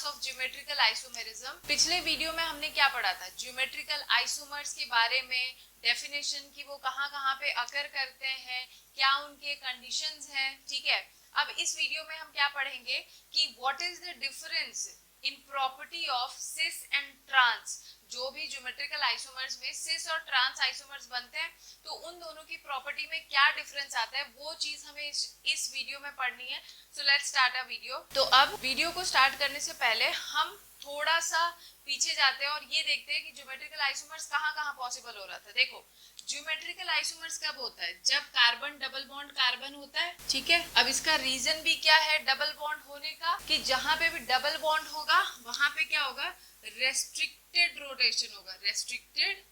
Class of geometrical isomerism. पिछले video में हमने क्या पढ़ा था? ज्योमेट्रिकल आइसोमर्स के बारे में, डेफिनेशन की वो कहाँ कहाँ पे अकर करते हैं, क्या उनके कंडीशंस हैं, ठीक है। अब इस वीडियो में हम क्या पढ़ेंगे कि what is the difference in property of cis and trans. जो भी ज्योमेट्रिकल आइसोमर्स में सिस और ट्रांस आइसोमर्स बनते हैं तो उन दोनों की प्रॉपर्टी में क्या डिफरेंस आता है, वो चीज हमें इस वीडियो में पढ़नी है। So let's start a video. तो अब वीडियो को स्टार्ट करने से पहले हम थोड़ा सा पीछे जाते हैं और ये देखते हैं कि ज्योमेट्रिकल आइसोमर्स कहाँ कहाँ पॉसिबल हो रहा था। देखो, ज्योमेट्रिकल आइसोमर्स कब होता है? जब कार्बन डबल बॉन्ड कार्बन होता है, ठीक है। अब इसका रीजन भी क्या है डबल बॉन्ड होने का, कि जहां पे भी डबल बॉन्ड होगा वहां पे क्या होगा? रेस्ट्रिक्टेड रोटेशन होगा, रेस्ट्रिक्टेड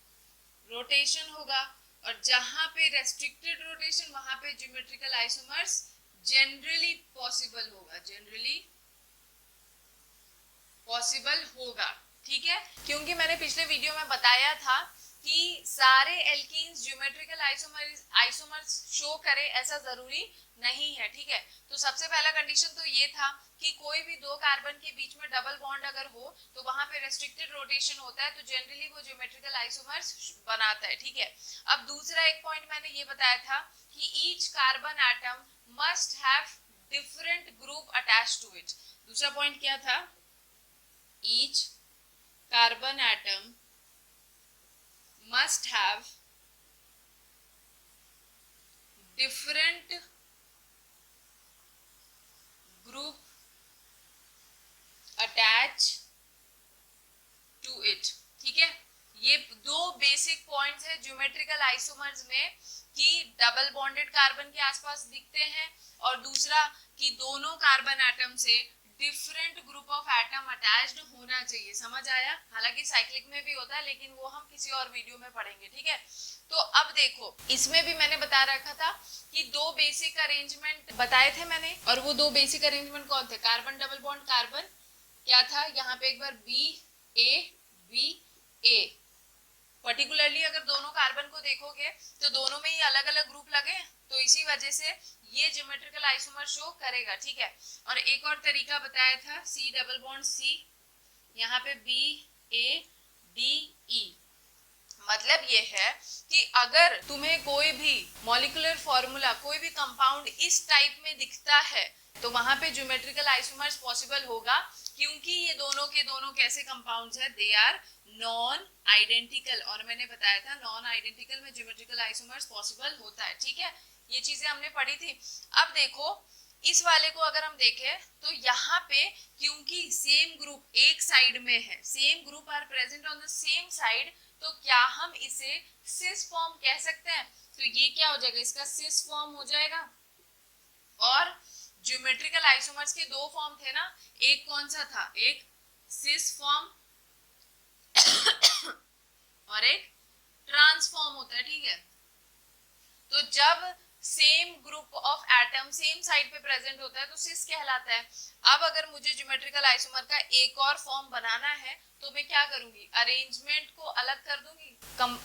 रोटेशन होगा। और जहां पे रेस्ट्रिक्टेड रोटेशन वहां पे ज्योमेट्रिकल आइसोमर्स जनरली पॉसिबल होगा, जनरली पॉसिबल होगा, ठीक है। क्योंकि मैंने पिछले वीडियो में बताया था कि सारे एल्कीन्स ज्योमेट्रिकल आइसोमर्स शो करे ऐसा जरूरी नहीं है, ठीक है। तो सबसे पहला कंडीशन तो ये था कि कोई भी दो कार्बन के बीच में डबल बॉन्ड अगर हो तो वहां पे रेस्ट्रिक्टेड रोटेशन होता है, तो जनरली वो ज्योमेट्रिकल आइसोमर्स बनाता है, ठीक है। अब दूसरा एक पॉइंट मैंने ये बताया था कि each carbon atom must have different group attached to it. दूसरा पॉइंट क्या था? each carbon atom must have different group attached to it, ठीक है। ये दो बेसिक पॉइंट्स है ज्योमेट्रिकल आइसोमर्स में, कि डबल बॉन्डेड कार्बन के आसपास दिखते हैं और दूसरा कि दोनों कार्बन एटम से different group of atom attached होना चाहिए। समझ आया? हालांकि साइक्लिक में भी होता है लेकिन वो हम किसी और वीडियो में पढ़ेंगे, ठीक है। तो अब देखो, इसमें भी मैंने बता रखा था कि दो बेसिक अरेंजमेंट बताए थे मैंने, और वो दो बेसिक अरेंजमेंट कौन थे? कार्बन डबल बॉन्ड कार्बन क्या था? यहाँ पे एक बार बी ए। पर्टिकुलरली अगर दोनों कार्बन को देखोगे तो दोनों में ही अलग अलग ग्रुप लगे, तो इसी वजह से ये ज्योमेट्रिकल आइसोमर शो करेगा, ठीक है। और एक और तरीका बताया था सी डबल बॉन्ड सी, यहाँ पे BADE। मतलब ये है कि अगर तुम्हें कोई भी मॉलिक्यूलर फॉर्मूला, कोई भी कंपाउंड इस टाइप में दिखता है तो वहां पे ज्योमेट्रिकल आइसोमर्स पॉसिबल होगा, क्योंकि ये दोनों के दोनों कैसे कंपाउंड्स है? They are non identical. और मैंने बताया था नॉन आइडेंटिकल में ज्योमेट्रिकल आइसोमर्स पॉसिबल होता है, ठीक है। ये चीजें हमने पढ़ी थी। अब देखो, इस वाले को अगर हम देखें तो यहाँ पे क्योंकि सेम ग्रुप एक साइड में है, same group are present on the same side, तो क्या हम इसे सिस फॉर्म कह सकते हैं? तो ये क्या हो जाएगा? इसका सिस फॉर्म हो जाएगा। और ज्योमेट्रिकल आइसोमर्स के दो फॉर्म थे ना, एक कौन सा था? एक सिस फॉर्म और एक ट्रांसफॉर्म होता है, ठीक है। तो जब same group of atom same side पे प्रेजेंट होता है तो सिस कहलाता है। अब अगर मुझे ज्योमेट्रिकल आइसोमर का एक और फॉर्म बनाना है तो मैं क्या करूंगी? अरेंजमेंट को अलग कर दूंगी।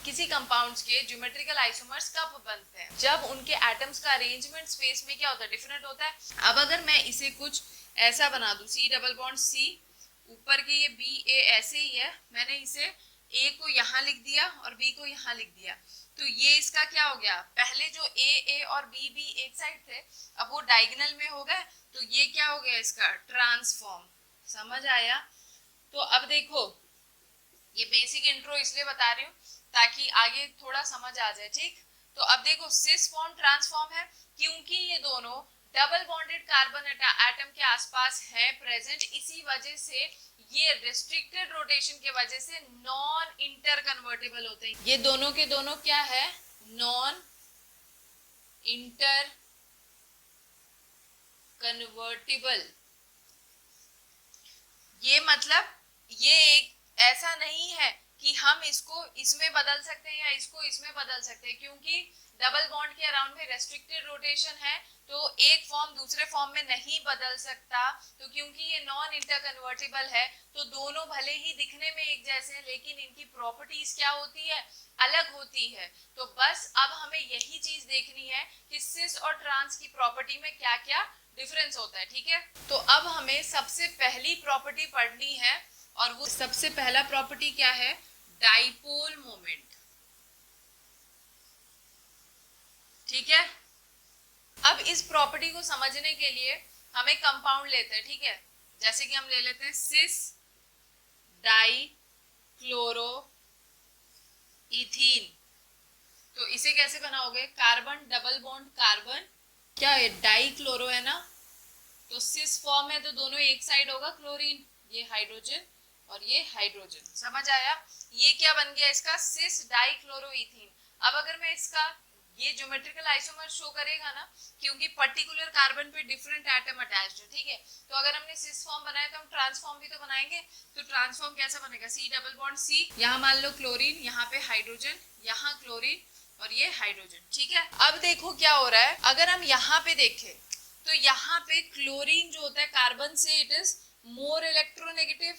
किसी कंपाउंड्स के ज्योमेट्रिकल आइसोमर्स कब बनते हैं? जब उनके एटम्स का अरेंजमेंट स्पेस में क्या होता है? डिफरेंट होता है। अब अगर मैं इसे कुछ ऐसा बना दूं, सी डबल बॉन्ड सी, ऊपर के ये BA ऐसे ही है, मैंने इसे A को यहाँ लिख दिया और B को यहाँ लिख दिया, तो ये इसका क्या हो गया? पहले जो A और B एक साइड थे, अब वो डायगोनल में हो गए, तो ये क्या हो गया? इसका ट्रांसफॉर्म। समझ आया? तो अब देखो, ये बेसिक इंट्रो इसलिए बता रही हूँ ताकि आगे थोड़ा समझ आ जाए, ठीक। तो अब देखो, सिस फॉर्म ट्रांसफॉर्म है क्योंकि ये दोनों डबल बॉन्डेड कार्बन एटम के आसपास है प्रेजेंट, इसी वजह से ये रेस्ट्रिक्टेड रोटेशन के वजह से नॉन इंटर कन्वर्टेबल होते हैं। ये दोनों के दोनों क्या है? Non inter convertible. ये मतलब ये एक ऐसा नहीं है कि हम इसको इसमें बदल सकते हैं या इसको इसमें बदल सकते हैं, क्योंकि डबल बॉन्ड के अराउंड में रेस्ट्रिक्टेड रोटेशन है, तो एक फॉर्म दूसरे फॉर्म में नहीं बदल सकता। तो क्योंकि ये नॉन इंटरकन्वर्टिबल है, तो दोनों भले ही दिखने में एक जैसे हैं, लेकिन इनकी प्रॉपर्टीज क्या होती है, अलग होती है। तो बस अब हमें यही चीज देखनी है कि सिस और ट्रांस की प्रॉपर्टी में क्या क्या डिफरेंस होता है, ठीक है। तो अब हमें सबसे पहली प्रॉपर्टी पढ़नी है, और वो सबसे पहला प्रॉपर्टी क्या है, डाइपोल मोमेंट, ठीक है। अब इस प्रॉपर्टी को समझने के लिए हम एक कंपाउंड लेते हैं, ठीक है। जैसे कि हम ले लेते हैं सिस डाई क्लोरो इथीन। तो इसे कैसे बनाओगे, कार्बन डबल बॉन्ड कार्बन, क्या है डाई क्लोरो है ना, तो सिस फॉर्म है तो दोनों एक साइड होगा, क्लोरीन, ये हाइड्रोजन और ये हाइड्रोजन, समझ आया। ये क्या बन गया इसका, सिस डाई क्लोरो इथीन। अब अगर मैं इसका ये ज्योमेट्रिकल आइसोमर शो करेगा ना, क्योंकि पर्टिकुलर कार्बन पे डिफरेंट एटम अटैच्ड है, ठीक है। तो अगर हमने सिस फॉर्म बनाया तो हम ट्रांसफॉर्म भी तो बनाएंगे। तो ट्रांसफॉर्म कैसा बनेगा, सी डबल बॉन्ड सी, यहाँ मान लो क्लोरीन, यहाँ पे हाइड्रोजन, यहाँ क्लोरीन और ये हाइड्रोजन, ठीक है। अब देखो क्या हो रहा है, अगर हम यहाँ पे देखें तो यहाँ पे क्लोरीन जो होता है कार्बन से इट इज मोर इलेक्ट्रोनेगेटिव।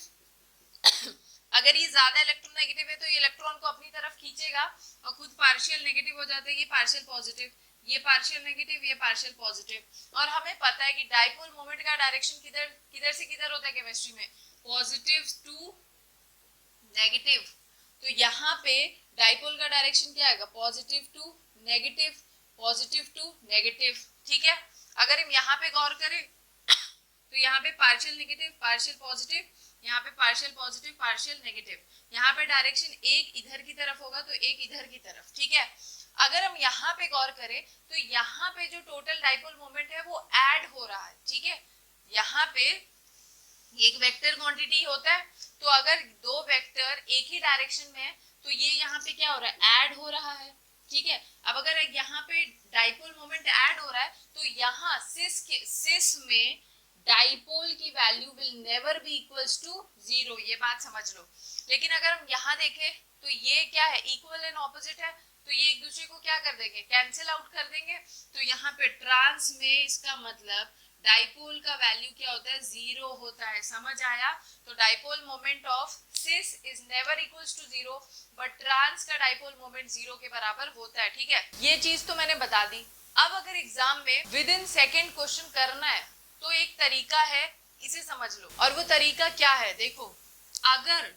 अगर ये ज्यादा इलेक्ट्रोनेगेटिव है तो ये इलेक्ट्रॉन को अपनी तरफ खींचेगा और खुद पार्शियल नेगेटिव हो जाता है, ये पार्शियल पॉजिटिव, ये पार्शियल नेगेटिव, ये पार्शियल पॉजिटिव। और हमें पता है कि डाइपोल मोमेंट का डायरेक्शन किधर किधर से किधर होता है केमिस्ट्री में, पॉजिटिव टू नेगेटिव। तो यहाँ पे डाइपोल का डायरेक्शन क्या आएगा, positive to negative, positive to negative, ठीक है। अगर हम यहाँ पे गौर करें तो यहाँ पे पार्शियल नेगेटिव पार्शियल पॉजिटिव, यहाँ पे पार्शियल पॉजिटिव पार्शियल नेगेटिव, यहाँ पे डायरेक्शन एक इधर की तरफ होगा तो एक इधर की तरफ, ठीक है। अगर हम यहाँ पे गौर करें तो यहाँ पे जो टोटल डाइपोल मोमेंट है वो ऐड हो रहा है, ठीक है। यहाँ पे एक वेक्टर क्वांटिटी होता है, तो अगर दो वेक्टर एक ही डायरेक्शन में है तो ये यहाँ पे क्या हो रहा है, ऐड हो रहा है, ठीक है। अब अगर यहाँ पे डाइपोल मोमेंट ऐड हो रहा है तो यहाँ सिस में डाइपोल की value will never be equals to 0, ये बात समझ लो। लेकिन अगर हम यहाँ देखें तो ये क्या है, इक्वल एंड ऑपोजिट है, तो ये एक दूसरे को क्या कर देंगे, कैंसिल आउट कर देंगे। तो यहाँ पे ट्रांस में इसका मतलब डाइपोल का वैल्यू क्या होता है, 0 होता है, समझ आया। तो dipole moment of cis is never equals to 0, but trans का डाइपोल मोमेंट 0 के बराबर होता है, ठीक है। ये चीज तो मैंने बता दी। अब अगर एग्जाम में विद इन सेकेंड क्वेश्चन करना है तो एक तरीका है, इसे समझ लो। और वो तरीका क्या है, देखो, अगर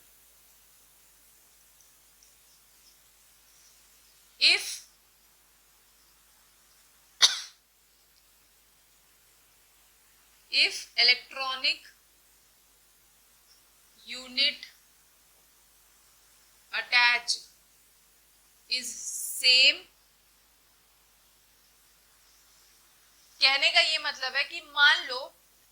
if electronic unit attached is same, कहने का ये मतलब है कि मान लो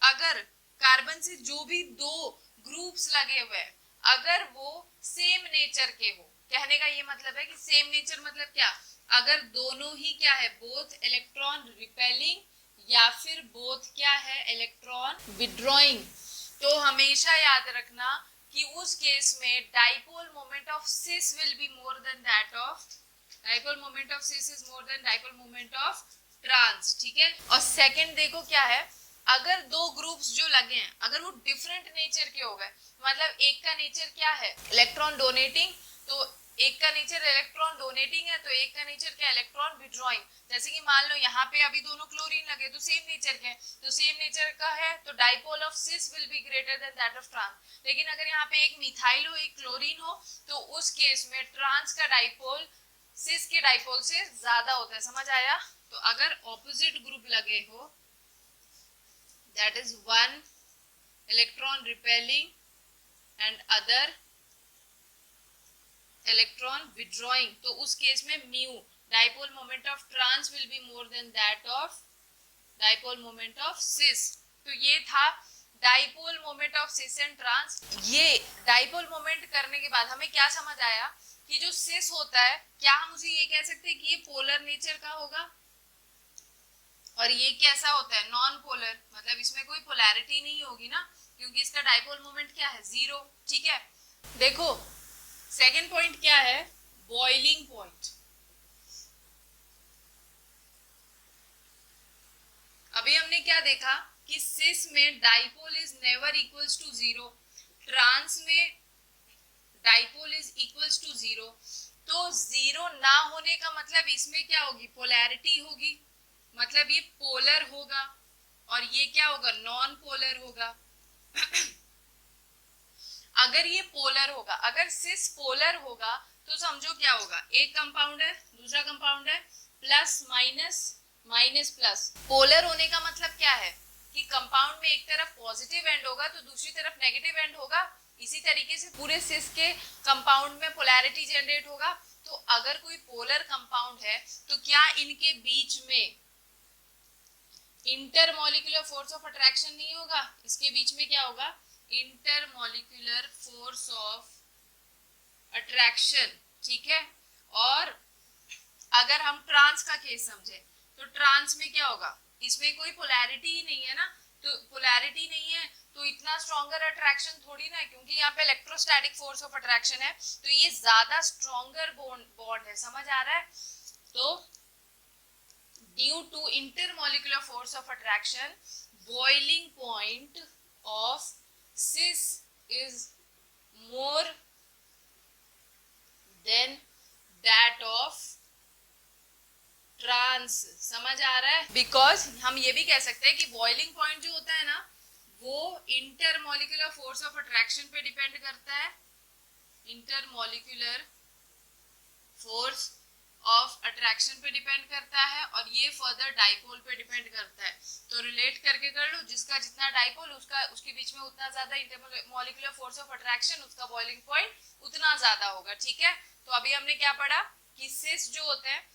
अगर कार्बन से जो भी दो ग्रुप्स लगे हुए हैं अगर वो सेम नेचर के हो, कहने का ये मतलब है कि सेम नेचर मतलब क्या, अगर दोनों ही क्या है, बोथ इलेक्ट्रॉन रिपेलिंग या फिर बोथ क्या है, इलेक्ट्रॉन विड्रॉइंग, तो हमेशा याद रखना कि उस केस में dipole moment of cis will be more than that of, dipole moment of cis is more than dipole moment of trans, ठीक है। और सेकंड देखो क्या है, अगर दो ग्रुप्स जो लगे हैं अगर वो डिफरेंट नेचर के हो गए, मतलब एक का नेचर क्या है, इलेक्ट्रॉन डोनेटिंग, तो एक का नेचर इलेक्ट्रॉन डोनेटिंग है, तो एक का नेचर क्या, इलेक्ट्रॉन विड्रॉइंग। जैसे कि मान लो यहाँ पे अभी दोनों क्लोरीन लगे तो सेम नेचर के, तो सेम नेचर का है तो dipole of cis will be greater than that of trans. लेकिन अगर यहाँ पे एक मिथाइल हो एक क्लोरीन हो तो उस केस में ट्रांस का डाइपोल सिस के डाइपोल से ज्यादा होता है, समझ आया। तो अगर ऑपोजिट ग्रुप लगे हो, that is one electron repelling and other electron withdrawing, तो उस केस में mu dipole moment of trans will be more than that of dipole moment of cis. तो ये था dipole moment of cis and trans. ये dipole moment करने के बाद हमें क्या समझ आया कि जो सिस होता है, क्या हम उसे ये कह सकते हैं कि ये पोलर नेचर का होगा, और ये कैसा होता है, नॉन पोलर, मतलब इसमें कोई पोलैरिटी नहीं होगी ना, क्योंकि इसका डाइपोल मोमेंट क्या है, 0, ठीक है। देखो सेकेंड पॉइंट क्या है, बॉइलिंग पॉइंट। अभी हमने क्या देखा कि सिस में dipole is never equals to zero, trans में dipole is equals to zero. तो जीरो ना होने का मतलब इसमें क्या होगी, पोलैरिटी होगी, मतलब ये पोलर होगा, और ये क्या होगा, नॉन पोलर होगा। अगर ये पोलर होगा, अगर सिस पोलर होगा तो समझो क्या होगा, एक कंपाउंड है दूसरा कंपाउंड है, plus minus minus plus. Polar होने का मतलब क्या है कि कंपाउंड में एक तरफ पॉजिटिव एंड होगा तो दूसरी तरफ नेगेटिव एंड होगा। इसी तरीके से पूरे सिस के कंपाउंड में पोलैरिटी जनरेट होगा। तो अगर कोई पोलर कंपाउंड है तो क्या इनके बीच में इंटरमॉलिक्यूलर फोर्स ऑफ अट्रैक्शन नहीं होगा, इसके बीच में क्या होगा, इंटरमॉलिक्यूलर फोर्स ऑफ अट्रैक्शन, ठीक है। और अगर हम ट्रांस का केस समझे तो ट्रांस में क्या होगा, इसमें कोई पोलैरिटी ही नहीं है ना, तो पोलैरिटी नहीं है तो इतना स्ट्रॉन्गर अट्रैक्शन थोड़ी ना है, क्योंकि यहाँ पे इलेक्ट्रोस्टैटिक फोर्स ऑफ अट्रैक्शन है, तो ये ज्यादा स्ट्रॉन्गर बॉन्ड है, समझ आ रहा है। तो due to intermolecular force of attraction, boiling point of cis is more than that of trans, समझ आ रहा है। बिकॉज हम ये भी कह सकते हैं कि बॉइलिंग पॉइंट जो होता है ना वो इंटरमॉलिक्यूलर फोर्स ऑफ अट्रैक्शन पे डिपेंड करता है, इंटरमॉलिक्यूलर फोर्स ऑफ अट्रैक्शन पे डिपेंड करता है, और ये फर्दर डाइपोल पे डिपेंड करता है। तो रिलेट करके कर लो, जिसका जितना डाइपोल उसका उसके बीच में उतना ज्यादा इंटरमॉलिक्यूलर फोर्स ऑफ अट्रैक्शन, उसका बॉइलिंग पॉइंट उतना ज्यादा होगा, ठीक है। तो अभी हमने क्या पढ़ा कि सिस जो होते हैं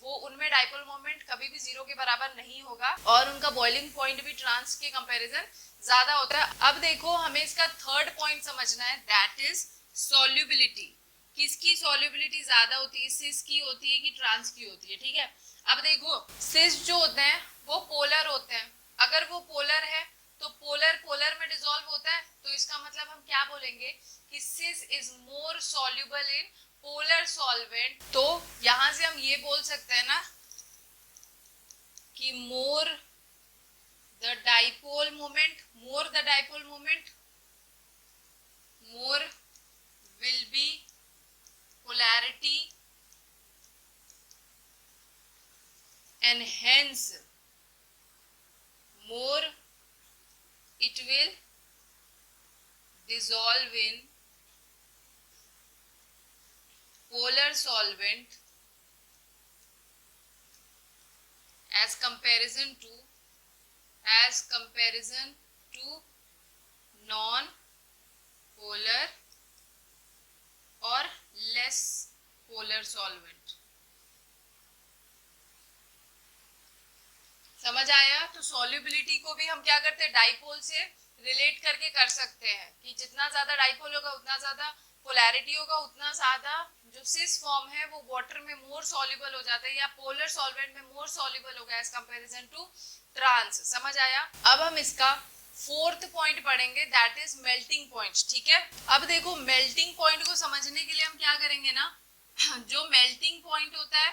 वो उनमें डाइपोल मोमेंट कभी भी जीरो के बराबर नहीं होगा, और उनका बॉइलिंग पॉइंट भी ट्रांस के कंपैरिजन ज्यादा होता है। अब देखो हमें इसका थर्ड पॉइंट समझना है, दैट इज सॉल्युबिलिटी। किसकी सॉल्युबिलिटी ज्यादा होती है, सिस की होती है कि ट्रांस की होती है, ठीक है। अब देखो सिस जो होते हैं वो पोलर होते हैं, अगर वो पोलर है तो पोलर पोलर में डिसॉल्व होता है, तो इसका मतलब हम क्या बोलेंगे कि cis is more soluble in polar solvent. तो यहां से हम ये बोल सकते हैं ना कि more the dipole moment, more the dipole moment, more will B polarity and hence more it will dissolve in polar solvent as comparison to non polar और लेस पोलर सॉल्वेंट। समझ आया। तो सॉल्युबिलिटी को भी हम क्या करते हैं, डाइपोल से रिलेट करके कर सकते हैं कि जितना ज्यादा डाइपोल होगा उतना ज्यादा पोलैरिटी होगा, उतना ज्यादा जो सिस फॉर्म है वो वाटर में मोर सॉल्युबल हो जाता है, या पोलर सॉल्वेंट में मोर सॉल्युबल होगा एज कंपैरिजन टू ट्रांस। समझ आया। अब हम इसका फोर्थ पॉइंट पढ़ेंगे, दैट इज मेल्टिंग पॉइंट, ठीक है। अब देखो मेल्टिंग पॉइंट को समझने के लिए हम क्या करेंगे ना, जो मेल्टिंग पॉइंट होता है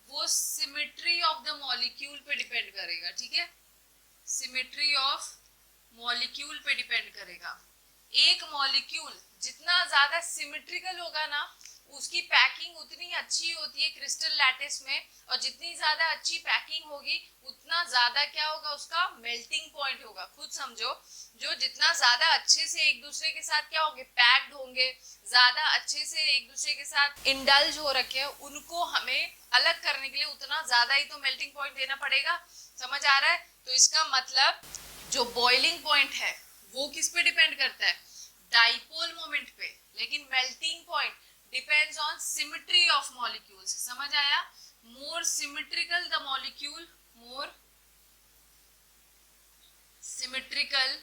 वो सिमेट्री ऑफ द मॉलिक्यूल पे डिपेंड करेगा, ठीक है। सिमेट्री ऑफ मॉलिक्यूल पे डिपेंड करेगा। एक मॉलिक्यूल जितना ज्यादा सिमेट्रिकल होगा ना उसकी पैकिंग उतनी अच्छी होती है क्रिस्टल लैटिस में, और जितनी ज्यादा अच्छी पैकिंग होगी उतना ज्यादा क्या होगा, उसका मेल्टिंग पॉइंट होगा। खुद समझो, जो जितना ज्यादा अच्छे से एक दूसरे के साथ क्या होंगे, पैक्ड होंगे, ज्यादा अच्छे से एक दूसरे के साथ इंडल्ज हो रखे हैं, उनको हमें अलग करने के लिए उतना ज्यादा ही तो मेल्टिंग पॉइंट देना पड़ेगा। समझ आ रहा है। तो इसका मतलब जो बॉइलिंग पॉइंट है वो किस पे डिपेंड करता है, डाइपोल मोमेंट पे, लेकिन melting point depends on symmetry of molecules. समझ आया। More symmetrical the molecule, more symmetrical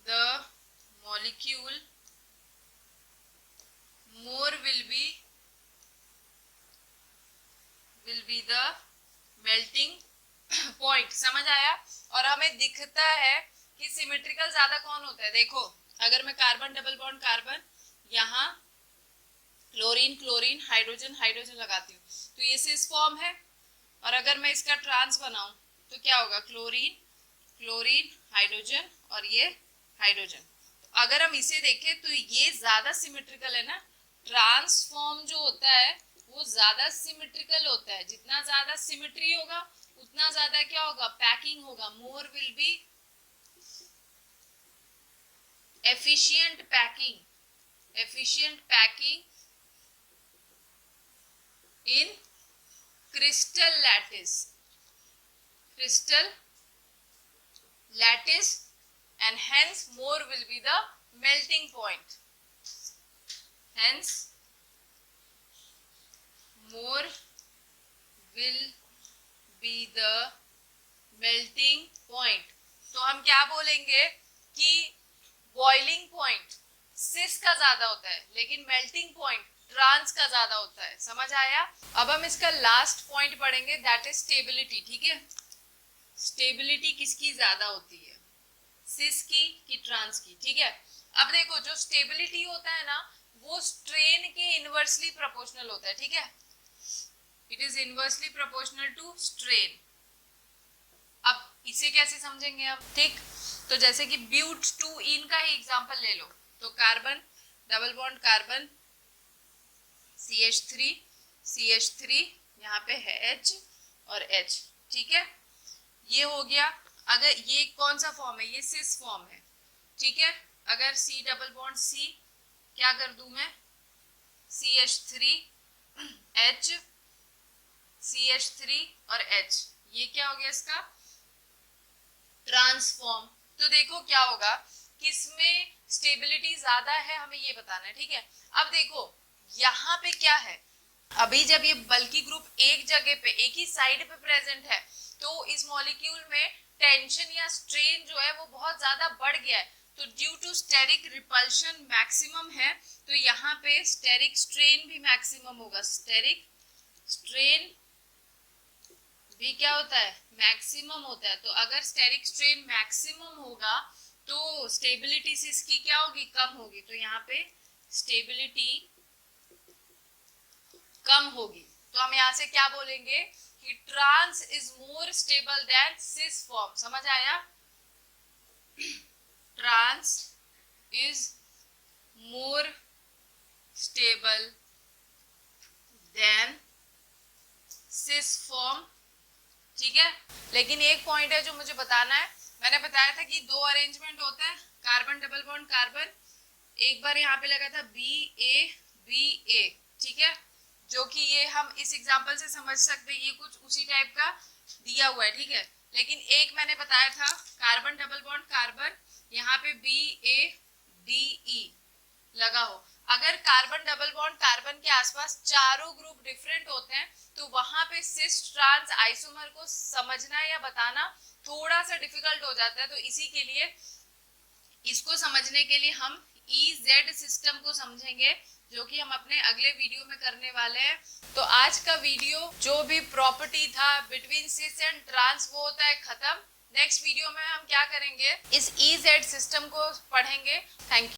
the molecule, more will be the melting point. समझ आया। और हमें दिखता है कि सिमेट्रिकल ज्यादा कौन होता है। देखो अगर मैं कार्बन डबल बॉन्ड कार्बन, यहाँ क्लोरीन क्लोरीन हाइड्रोजन हाइड्रोजन लगाती हूँ तो ये सिस फॉर्म है, और अगर मैं इसका ट्रांस बनाऊं तो क्या होगा, क्लोरीन क्लोरीन हाइड्रोजन और ये हाइड्रोजन। तो अगर हम इसे देखें तो ये ज्यादा सिमेट्रिकल है ना, ट्रांसफॉर्म जो होता है वो ज्यादा सिमेट्रिकल होता है। जितना ज्यादा सिमेट्री होगा उतना ज्यादा क्या होगा, पैकिंग होगा, मोर will B efficient packing in crystal lattice and hence more will be the melting point, hence more will be the melting point। तो हम क्या बोलेंगे कि बॉइलिंग पॉइंट सिस का ज्यादा होता है लेकिन मेल्टिंग पॉइंट ट्रांस का ज्यादा होता है। समझ आया? अब हम इसका लास्ट पॉइंट पढ़ेंगे, दैट इज स्टेबिलिटी। ठीक है, स्टेबिलिटी किसकी ज्यादा होती है, सिस की कि ट्रांस की? ठीक है, अब देखो जो स्टेबिलिटी होता है ना वो स्ट्रेन के इनवर्सली प्रोपोर्शनल होता है। ठीक है, it is inversely proportional to strain. अब इसे कैसे समझेंगे आप? ठीक, तो जैसे कि ब्यूट 2 इन का ही एग्जांपल ले लो, तो carbon double bond carbon CH3 यहाँ पे है H और H। ठीक है, ये हो गया। अगर ये कौन सा फॉर्म है, ये सिस फॉर्म है। ठीक है, अगर C डबल बॉन्ड C क्या कर दूं मैं, CH3 H CH3 और H, ये क्या हो गया इसका ट्रांसफॉर्म। तो देखो क्या होगा, किसमें स्टेबिलिटी ज्यादा है हमें ये बताना है। ठीक है, अब देखो यहाँ पे क्या है, अभी जब ये बल्कि ग्रुप एक जगह पे एक ही साइड पे प्रेजेंट है तो इस मॉलिक्यूल में टेंशन या स्ट्रेन जो है वो बहुत ज्यादा बढ़ गया है। तो due to steric repulsion maximum है, तो यहाँ पे स्टेरिक स्ट्रेन भी मैक्सिमम होगा। स्टेरिक स्ट्रेन भी क्या होता है, मैक्सिमम होता है। तो अगर स्टेरिक स्ट्रेन मैक्सिमम होगा तो स्टेबिलिटी से इसकी क्या होगी, कम होगी। तो यहाँ पे स्टेबिलिटी कम होगी। तो हम यहाँ से क्या बोलेंगे कि trans is more stable than cis form. समझ आया? Trans is more stable than cis form. ठीक है, लेकिन एक पॉइंट है जो मुझे बताना है। मैंने बताया था कि दो अरेंजमेंट होता है, कार्बन डबल बॉन्ड कार्बन, एक बार यहाँ पे लगा था BA। ठीक है, जो कि ये हम इस एग्जांपल से समझ सकते हैं, ये कुछ उसी टाइप का दिया हुआ है। ठीक है, लेकिन एक मैंने बताया था कार्बन डबल बॉन्ड कार्बन, यहाँ पे BADE लगा हो। अगर कार्बन डबल बॉन्ड कार्बन के आसपास चारों ग्रुप डिफरेंट होते हैं तो वहां पे सिस ट्रांस आइसोमर को समझना या बताना थोड़ा सा डिफिकल्ट हो जाता है। तो इसी के लिए इसको समझने के लिए हम EZ सिस्टम को समझेंगे, जो कि हम अपने अगले वीडियो में करने वाले हैं। तो आज का वीडियो जो भी प्रॉपर्टी था बिटवीन सिस एंड ट्रांस वो होता है खत्म। नेक्स्ट वीडियो में हम क्या करेंगे, इस EZ सिस्टम को पढ़ेंगे। Thank you.